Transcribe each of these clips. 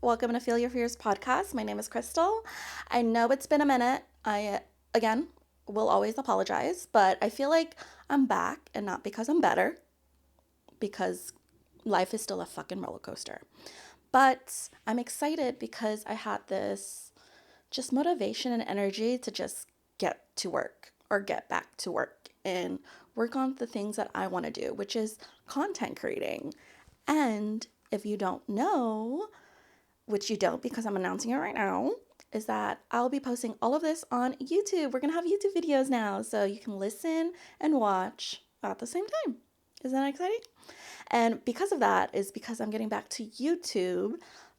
Welcome to Feel Your Fears podcast. My name is Crystal. I know it's been a minute. Again, will always apologize, but I feel like I'm back and not because I'm better, because life is still a fucking roller coaster. But I'm excited because I had this just motivation and energy to just get to work or get back to work and work on the things that I want to do, which is content creating. And if you don't know, which you don't because I'm announcing it right now, is that I'll be posting all of this on YouTube. We're going to have YouTube videos now, so you can listen and watch at the same time. Isn't that exciting? And because of that is because I'm getting back to YouTube,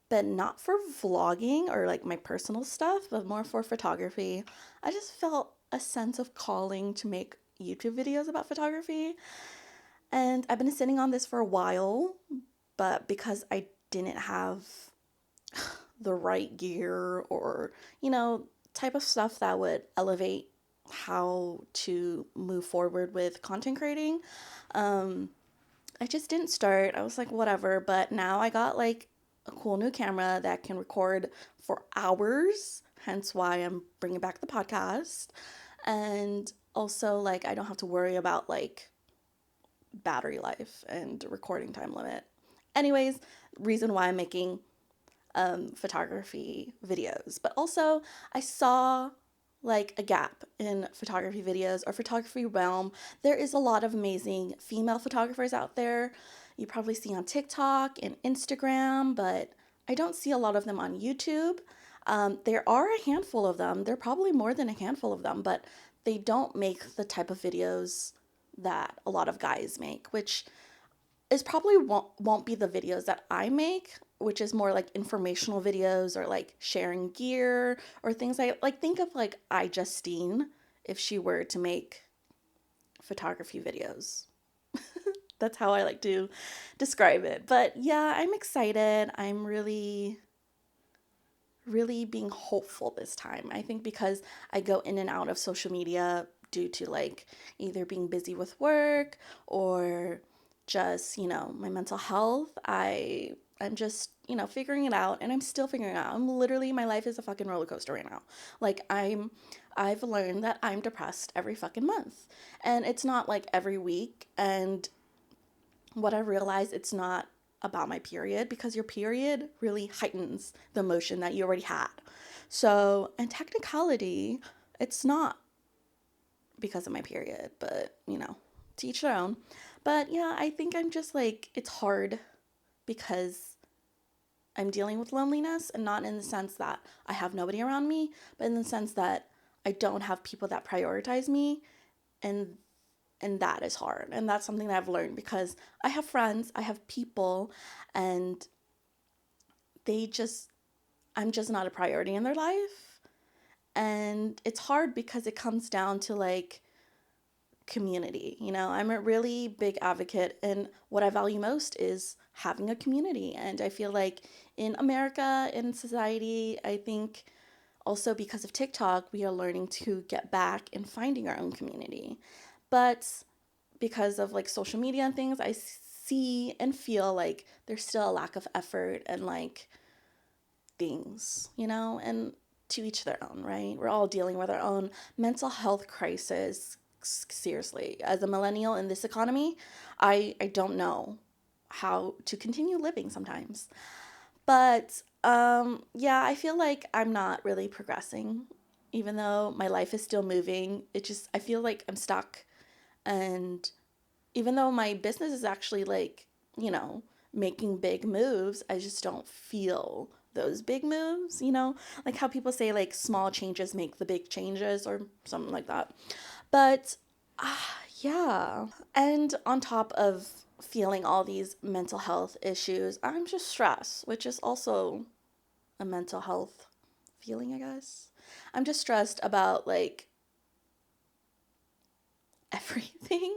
but not for vlogging or like my personal stuff, but more for photography. I just felt a sense of calling to make YouTube videos about photography. And I've been sitting on this for a while, but because I didn't have the right gear or, type of stuff that would elevate how to move forward with content creating. I just didn't start. I was like, whatever. But now I got like a cool new camera that can record for hours, hence why I'm bringing back the podcast. And also, like, I don't have to worry about like battery life and recording time limit. Anyways, reason why I'm making photography videos. But also, I saw like a gap in photography videos or photography realm. There is a lot of amazing female photographers out there. You probably see on TikTok and Instagram, but I don't see a lot of them on YouTube. There are a handful of them. There are probably more than a handful of them, but they don't make the type of videos that a lot of guys make, which is probably won't be the videos that I make, which is more like informational videos or like sharing gear or things like think of like iJustine if she were to make photography videos. That's how I like to describe it. But yeah, I'm excited. I'm really being hopeful this time. I think because I go in and out of social media due to like either being busy with work or just, my mental health. I'm just, figuring it out and I'm still figuring it out. I'm literally my life is a fucking roller coaster right now. Like I've learned that I'm depressed every fucking month. And it's not like every week, and what I realized, it's not about my period because your period really heightens the emotion that you already had. So, in technicality, it's not because of my period, but to each their own. But yeah, I think I'm just like, it's hard because I'm dealing with loneliness, and not in the sense that I have nobody around me, but in the sense that I don't have people that prioritize me, and that is hard. And that's something that I've learned because I have friends, I have people, and they just I'm just not a priority in their life. And it's hard because it comes down to like community. I'm a really big advocate, and what I value most is having a community. And I feel like in America, in society, I think also because of TikTok, we are learning to get back and finding our own community. But because of like social media and things, I see and feel like there's still a lack of effort and like things, and to each their own, right? We're all dealing with our own mental health crisis. Seriously, as a millennial in this economy, I don't know how to continue living sometimes. But yeah, I feel like I'm not really progressing, even though my life is still moving. I feel like I'm stuck. And even though my business is actually like, you know, making big moves, I just don't feel those big moves, like how people say like small changes make the big changes or something like that. But yeah. And on top of feeling all these mental health issues, I'm just stressed, which is also a mental health feeling, I guess. I'm just stressed about like everything.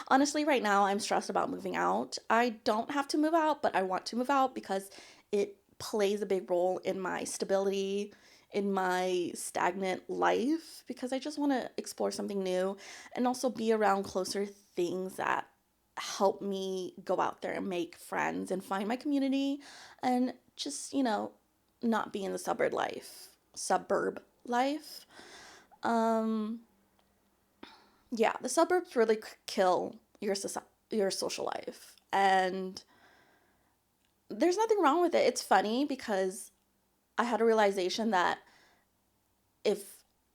Honestly, right now I'm stressed about moving out. I don't have to move out, but I want to move out because it plays a big role in my stability, in my stagnant life, because I just want to explore something new and also be around closer things that help me go out there and make friends and find my community and just, not be in the suburb life. Um, yeah, the suburbs really kill your social life. And there's nothing wrong with it. It's funny because I had a realization that if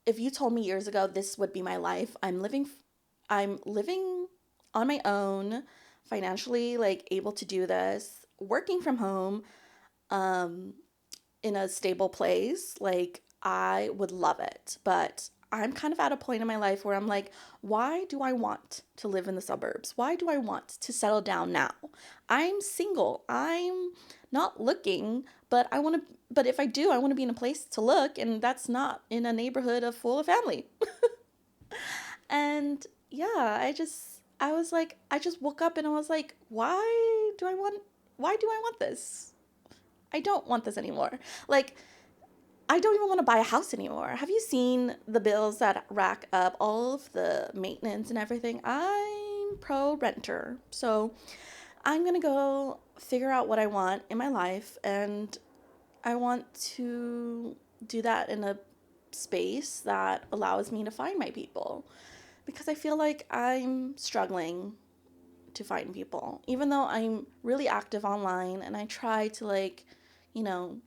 if you told me years ago this would be my life, I'm living on my own, financially like able to do this, working from home, um in a stable place, like I would love it. But I'm kind of at a point in my life where I'm like, why do I want to live in the suburbs? Why do I want to settle down now? I'm single. I'm not looking, but but if I do, I want to be in a place to look, and that's not in a neighborhood of full of family. And yeah, I was like, I just woke up and I was like, why do I want this? I don't want this anymore. Like, I don't even want to buy a house anymore. Have you seen the bills that rack up, all of the maintenance and everything? I'm pro renter. So I'm going to go figure out what I want in my life. And I want to do that in a space that allows me to find my people. Because I feel like I'm struggling to find people. Even though I'm really active online and I try to, like, you know,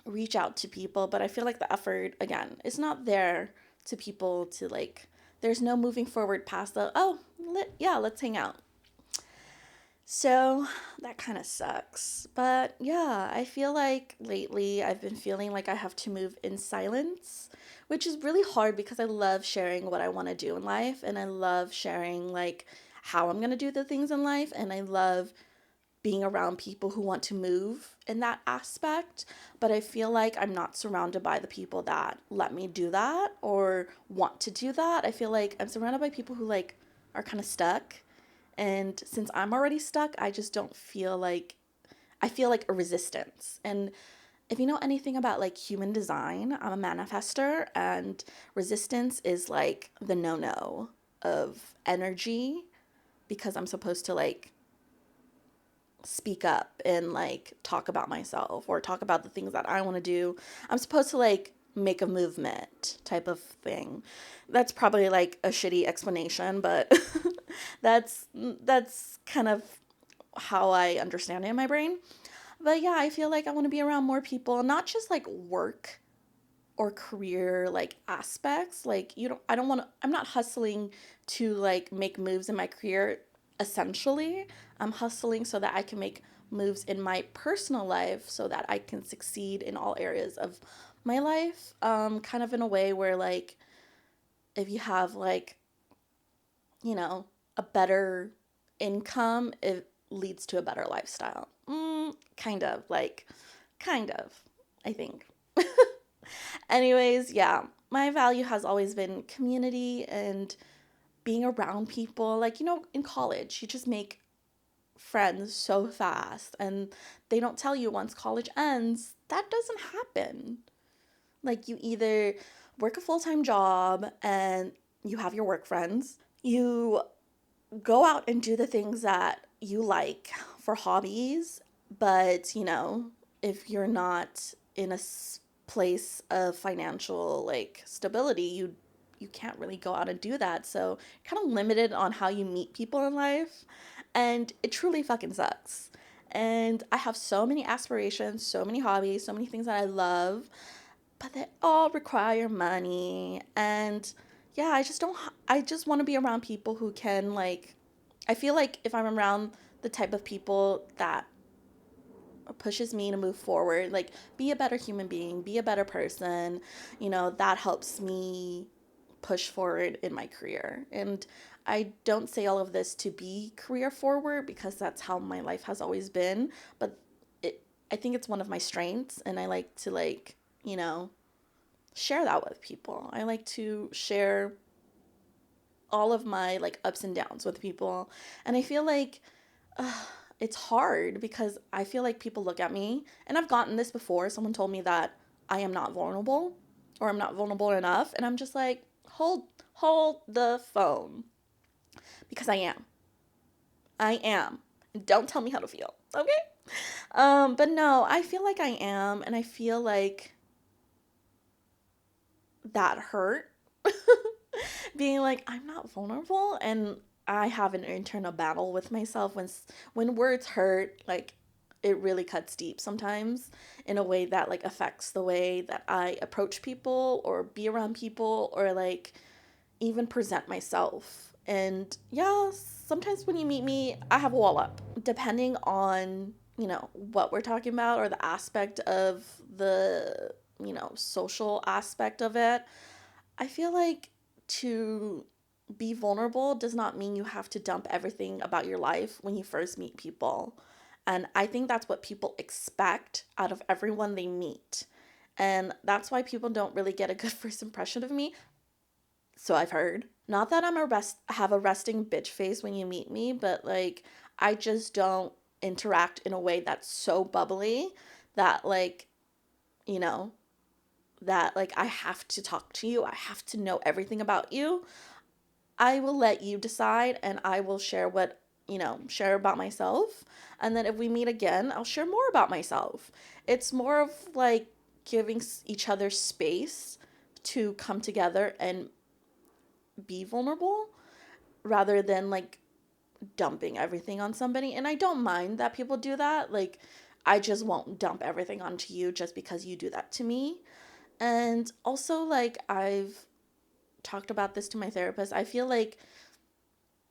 reach out to people, but I feel like the effort, again, is not there to people to like, there's no moving forward past the, oh, yeah, let's hang out. So that kind of sucks. But yeah, I feel like lately I've been feeling like I have to move in silence, which is really hard because I love sharing what I want to do in life, and I love sharing like how I'm going to do the things in life, and I love being around people who want to move in that aspect, but I feel like I'm not surrounded by the people that let me do that or want to do that. I feel like I'm surrounded by people who like are kind of stuck. And since I'm already stuck, I just don't feel like I feel like a resistance. And if you know anything about like human design, I'm a manifester, and resistance is like the no-no of energy, because I'm supposed to like speak up and like talk about myself or talk about the things that I want to do. I'm supposed to like make a movement type of thing. That's probably like a shitty explanation, but that's kind of how I understand it in my brain. But yeah, I feel like I want to be around more people, not just like work or career like aspects. Like, you don't I don't want to I'm not hustling to like make moves in my career. Essentially, I'm hustling so that I can make moves in my personal life so that I can succeed in all areas of my life, kind of in a way where like if you have like, you know, a better income, it leads to a better lifestyle. Kind of, I think. Anyways, yeah, my value has always been community and being around people. Like, in college, you just make friends so fast, and they don't tell you once college ends, that doesn't happen. Like, you either work a full time job and you have your work friends, you go out and do the things that you like for hobbies, but if you're not in a place of financial like stability, you can't really go out and do that. So you're kind of limited on how you meet people in life, and it truly fucking sucks. And I have so many aspirations, so many hobbies, so many things that I love, but they all require money. And yeah, I just don't I just want to be around people who can like, I feel like if I'm around the type of people that pushes me to move forward, like be a better human being, be a better person, that helps me push forward in my career. And I don't say all of this to be career forward because that's how my life has always been, but I think it's one of my strengths, and I like to like, you know, share that with people. I like to share all of my like ups and downs with people. And I feel like uh, it's hard because I feel like people look at me, and I've gotten this before. Someone told me that I am not vulnerable, or I'm not vulnerable enough, and I'm just like, hold the phone, because I am. I am. And don't tell me how to feel. Okay? But no, I feel like I am, and I feel like that hurt. Being like, I'm not vulnerable, and I have an internal battle with myself when words hurt, like it really cuts deep sometimes in a way that like affects the way that I approach people or be around people or like even present myself. And yeah, sometimes when you meet me, I have a wall up. Depending on, what we're talking about or the aspect of the, social aspect of it, I feel like to be vulnerable does not mean you have to dump everything about your life when you first meet people. And I think that's what people expect out of everyone they meet. And that's why people don't really get a good first impression of me. So I've heard. Not that have a resting bitch face when you meet me, but like I just don't interact in a way that's so bubbly that you know, that like I have to talk to you. I have to know everything about you. I will let you decide and I will share share about myself. And then if we meet again, I'll share more about myself. It's more of like giving each other space to come together and be vulnerable rather than like dumping everything on somebody. And I don't mind that people do that. Like, I just won't dump everything onto you just because you do that to me. And also, like, I've talked about this to my therapist. I feel like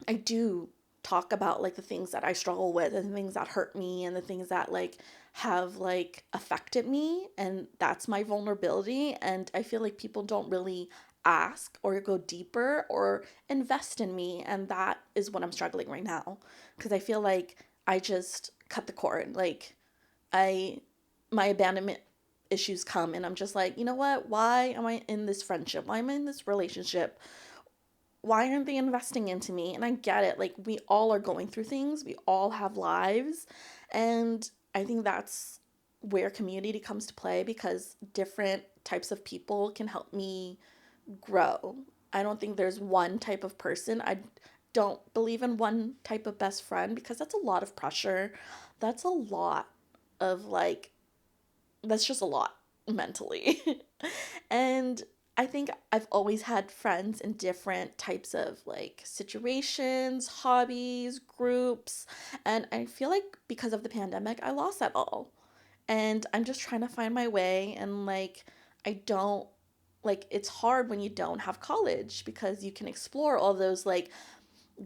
I do talk about like the things that I struggle with and the things that hurt me and the things that like have like affected me, and that's my vulnerability. And I feel like people don't really ask or go deeper or invest in me, and that is what I'm struggling right now because I feel like I just cut the cord. Like I my abandonment issues come and I'm just like, you know what? Why am I in this friendship? Why am I in this relationship? Why aren't they investing into me? And I get it. Like, we all are going through things, we all have lives. And I think that's where community comes to play because different types of people can help me grow. I don't think there's one type of person. I don't believe in one type of best friend because that's a lot of pressure. That's a lot of like, that's just a lot mentally. And I think I've always had friends in different types of like situations, hobbies, groups, and I feel like because of the pandemic, I lost that all. And I'm just trying to find my way and like I don't like it's hard when you don't have college because you can explore all those like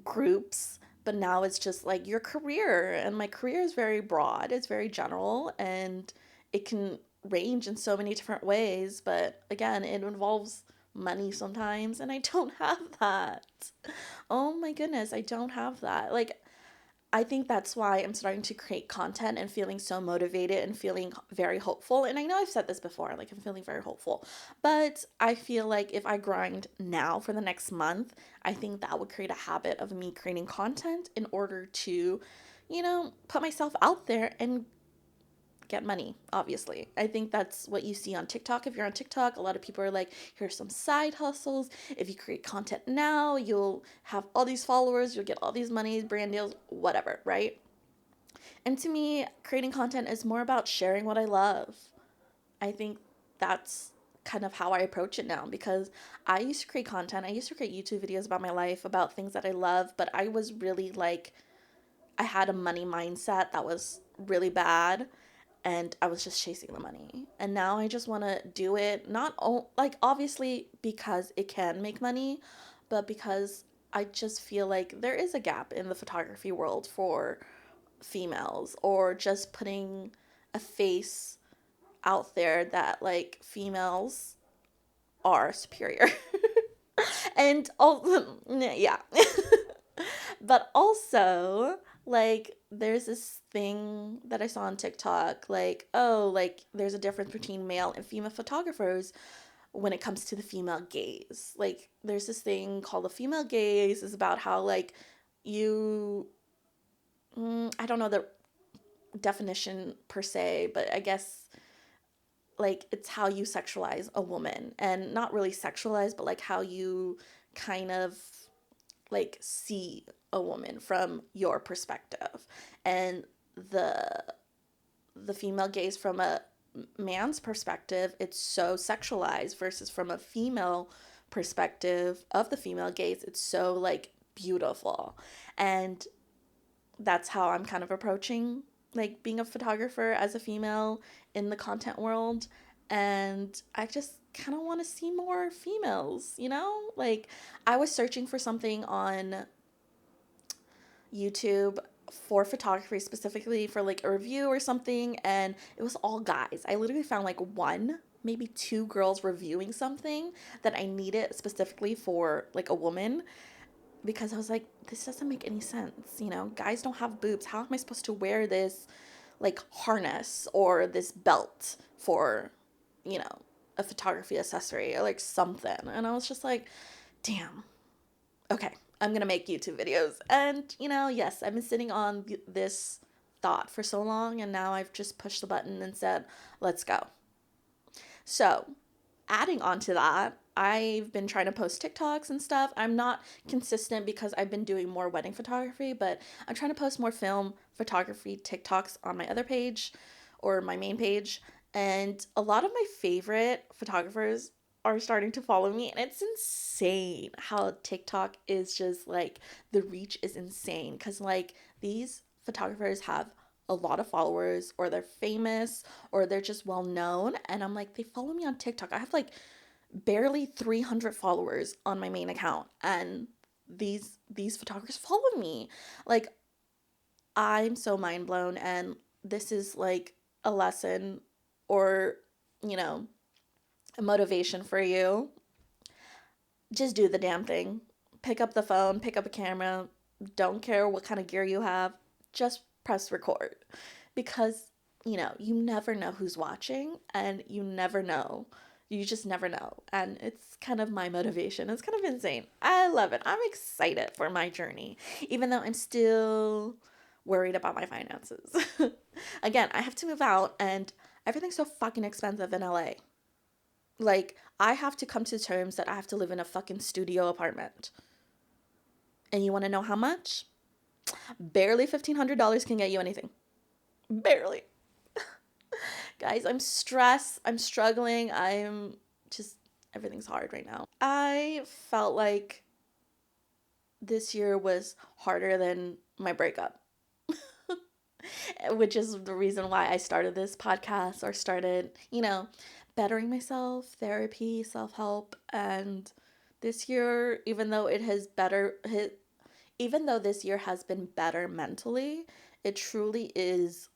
groups, but now it's just like your career, and my career is very broad, it's very general, and it can range in so many different ways, but again it involves money sometimes and I don't have that. Oh my goodness, I don't have that. Like, I think that's why I'm starting to create content and feeling so motivated and feeling very hopeful. And I know I've said this before, like I'm feeling very hopeful. But I feel like if I grind now for the next month, I think that would create a habit of me creating content in order to, put myself out there and get money, obviously. I think that's what you see on TikTok. If you're on TikTok, a lot of people are like, here's some side hustles. If you create content now, you'll have all these followers, you'll get all these money, brand deals, whatever, right? And to me, creating content is more about sharing what I love. I think that's kind of how I approach it now because I used to create content. I used to create YouTube videos about my life, about things that I love, but I was really like, I had a money mindset that was really bad and I was just chasing the money. And now I just want to do it like obviously because it can make money, but because I just feel like there is a gap in the photography world for females or just putting a face out there that like females are superior. And all yeah. But also, like, there's this thing that I saw on TikTok, like, oh, like, there's a difference between male and female photographers when it comes to the female gaze. Like, there's this thing called the female gaze, is about how, like, you, I don't know the definition per se, but I guess, like, it's how you sexualize a woman. And not really sexualize, but, like, how you kind of like see a woman from your perspective. And the the female gaze from a man's perspective, it's so sexualized versus from a female perspective of the female gaze, it's so like beautiful. And that's how I'm kind of approaching like being a photographer as a female in the content world. And I just kind of want to see more females, you know? Like I was searching for something on YouTube for photography, specifically for like a review or something, and it was all guys. I literally found like one, maybe two girls reviewing something that I needed specifically for like a woman, because I was like, this doesn't make any sense. You know, guys don't have boobs. How am I supposed to wear this like harness or this belt for, you know, a photography accessory or like something? And I was just like, damn, okay, I'm gonna make YouTube videos. And, you know, yes, I've been sitting on this thought for so long, and now I've just pushed the button and said, let's go. So, adding on to that, I've been trying to post TikToks and stuff. I'm not consistent because I've been doing more wedding photography, but I'm trying to post more film photography TikToks on my other page or my main page. And a lot of my favorite photographers are starting to follow me, and it's insane how TikTok is just like the reach is insane because like these photographers have a lot of followers, or they're famous, or they're just well known, and I'm like, they follow me on TikTok. I have like barely 300 followers on my main account, and these photographers follow me. Like I'm so mind blown, and this is like a lesson, or you know, a motivation for you. Just do the damn thing. Pick up the phone, pick up a camera. Don't care what kind of gear you have. Just press record. Because, you know, you never know who's watching, and you never know. You just never know. And it's kind of my motivation. It's kind of insane. I love it. I'm excited for my journey, even though I'm still worried about my finances. Again, I have to move out, and everything's so fucking expensive in LA. Like, I have to come to terms that I have to live in a fucking studio apartment. And you want to know how much? Barely $1,500 can get you anything. Barely. Guys, I'm stressed. I'm struggling. I'm just, everything's hard right now. I felt like this year was harder than my breakup, which is the reason why I started this podcast, or started, you know, bettering myself, therapy, self help. And this year, even though this year has been better mentally, it truly is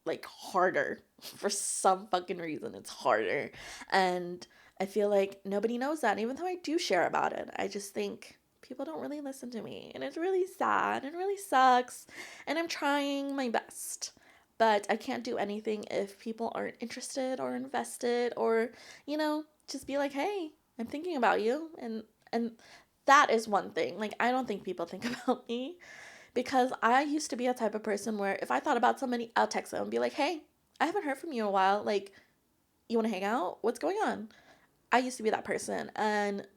like harder for some fucking reason. It's harder. And I feel like nobody knows that. Even though I do share about it, I just think people don't really listen to me. And it's really sad and really sucks. And I'm trying my best. But I can't do anything if people aren't interested or invested, or, you know, just be like, hey, I'm thinking about you. And that is one thing. Like, I don't think people think about me, because I used to be a type of person where if I thought about somebody, I'll text them and be like, hey, I haven't heard from you in a while. Like, you want to hang out? What's going on? I used to be that person. And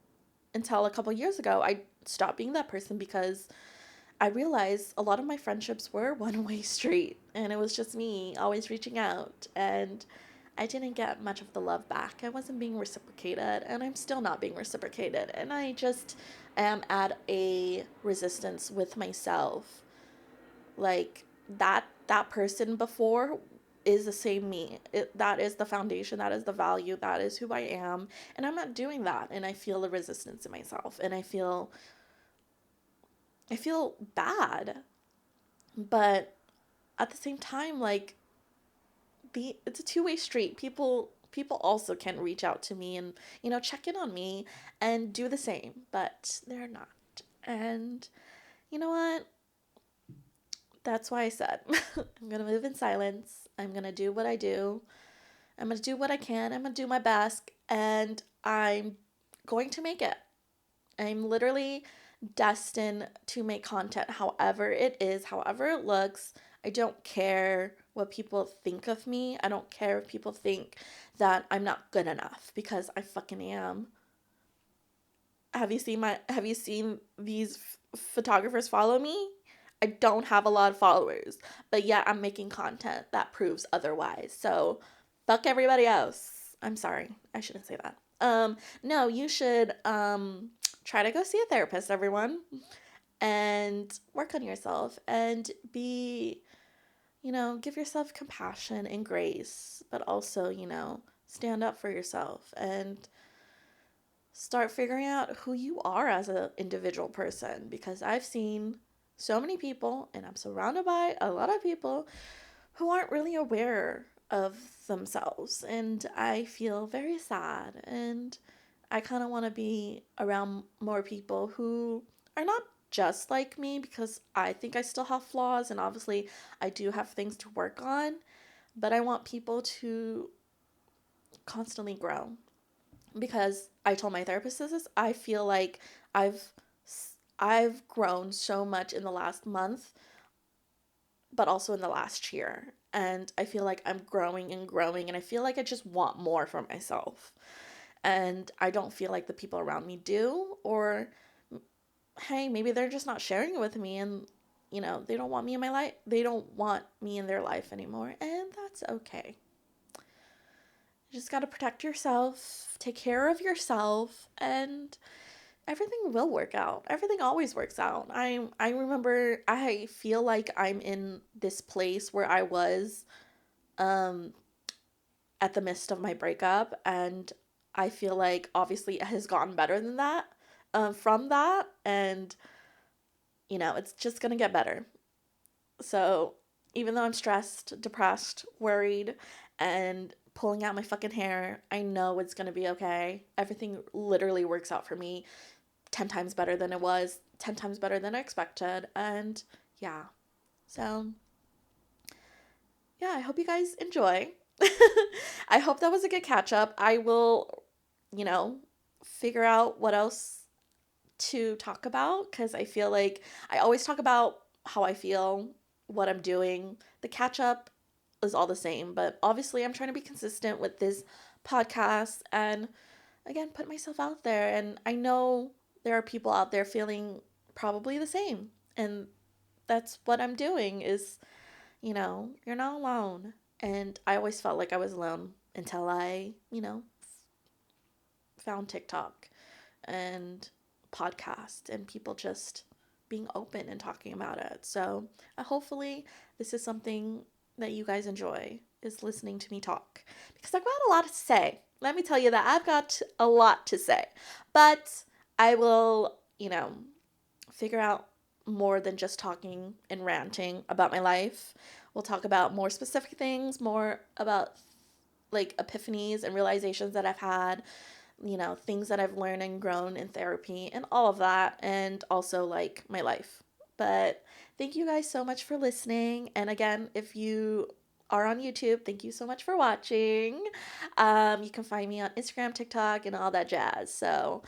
until a couple years ago, I stopped being that person, because I realized a lot of my friendships were one-way street, and it was just me always reaching out, and I didn't get much of the love back. I wasn't being reciprocated, and I'm still not being reciprocated, and I just am at a resistance with myself. Like that person before is the same me. That is the foundation, that is the value, that is who I am, and I'm not doing that, and I feel the resistance in myself, and I feel bad. But at the same time, like, it's a two-way street. People also can reach out to me and, you know, check in on me and do the same, but they're not. And you know what? That's why I said I'm going to move in silence. I'm going to do what I do. I'm going to do what I can. I'm going to do my best, and I'm going to make it. I'm literally destined to make content however it is, however it looks. I don't care what people think of me. I don't care if people think that I'm not good enough, because I fucking am. Have you seen these photographers follow me? I don't have a lot of followers, but yet I'm making content that proves otherwise. So fuck everybody else. I'm sorry. I shouldn't say that. No, you should try to go see a therapist, everyone, and work on yourself and be, give yourself compassion and grace, but also, stand up for yourself and start figuring out who you are as an individual person, because I've seen so many people and I'm surrounded by a lot of people who aren't really aware of themselves, and I feel very sad, and I kind of want to be around more people who are not just like me, because I think I still have flaws and obviously I do have things to work on, but I want people to constantly grow, because I told my therapist this. I feel like I've I've grown so much in the last month, but also in the last year. And I feel like I'm growing and growing, and I feel like I just want more for myself. And I don't feel like the people around me do, or hey, maybe they're just not sharing it with me, and they don't want me in my life. They don't want me in their life anymore, and that's okay. You just got to protect yourself, take care of yourself, and everything will work out. Everything always works out. I remember, I feel like I'm in this place where I was um at the midst of my breakup, and I feel like obviously it has gotten better than that, from that, and it's just going to get better. So, even though I'm stressed, depressed, worried, and pulling out my fucking hair, I know it's going to be okay. Everything literally works out for me 10 times better than it was, 10 times better than I expected. And yeah. So, yeah, I hope you guys enjoy. I hope that was a good catch up. I will, you know, figure out what else to talk about, because I feel like I always talk about how I feel, what I'm doing. The catch up is all the same, but obviously I'm trying to be consistent with this podcast and again put myself out there, and I know there are people out there feeling probably the same. And that's what I'm doing is, you're not alone. And I always felt like I was alone until I, found TikTok and podcast and people just being open and talking about it. So hopefully this is something that you guys enjoy, is listening to me talk, because I've got a lot to say. Let me tell you that I've got a lot to say, but I will, figure out more than just talking and ranting about my life. We'll talk about more specific things, more about like epiphanies and realizations that I've had, things that I've learned and grown in therapy and all of that, and also like my life. But thank you guys so much for listening. And again, if you are on YouTube, thank you so much for watching. You can find me on Instagram, TikTok, and all that jazz. So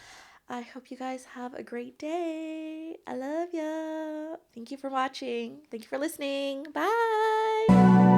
I hope you guys have a great day. I love ya. Thank you for watching. Thank you for listening. Bye.